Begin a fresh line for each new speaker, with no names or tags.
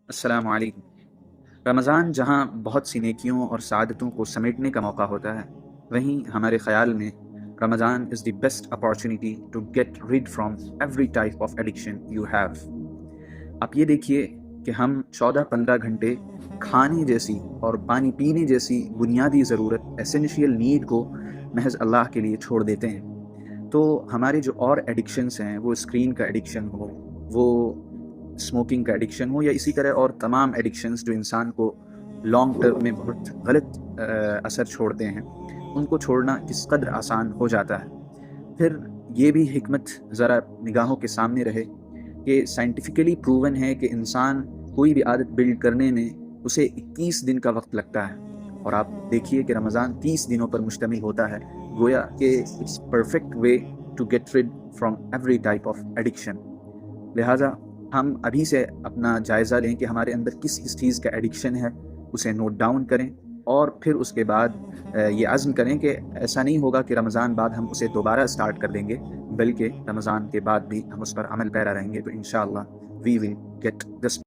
السلام علیکم۔ رمضان جہاں بہت سی نیکیوں اور سعادتوں کو سمیٹنے کا موقع ہوتا ہے، وہیں ہمارے خیال میں Ramzan is the best opportunity to get rid from every type of addiction you have. آپ یہ دیکھیے کہ ہم 14-15 گھنٹے کھانے جیسی اور پانی پینے جیسی بنیادی ضرورت ایسینشیل نیڈ کو محض اللہ کے لیے چھوڑ دیتے ہیں۔ تو ہمارے جو اور ایڈکشنس ہیں، وہ اسکرین کا ایڈکشن ہو، وہ اسموکنگ کا ایڈکشن ہو، یا اسی طرح اور تمام ایڈکشنز جو انسان کو لانگ ٹرم میں بہت غلط اثر چھوڑتے ہیں، ان کو چھوڑنا کس قدر آسان ہو جاتا ہے۔ پھر یہ بھی حکمت ذرا نگاہوں کے سامنے رہے کہ سائنٹیفکلی پروون ہے کہ انسان کوئی بھی عادت بلڈ کرنے میں اسے 21 دن کا وقت لگتا ہے، اور آپ دیکھیے کہ رمضان 30 دنوں پر مشتمل ہوتا ہے، گویا کہ it's perfect way to get rid from every type of addiction. لہٰذا ہم ابھی سے اپنا جائزہ لیں کہ ہمارے اندر کس چیز کا ایڈکشن ہے، اسے نوٹ ڈاؤن کریں، اور پھر اس کے بعد یہ عزم کریں کہ ایسا نہیں ہوگا کہ رمضان بعد ہم اسے دوبارہ سٹارٹ کر دیں گے، بلکہ رمضان کے بعد بھی ہم اس پر عمل پیرا رہیں گے، تو انشاءاللہ وی ول گیٹ دس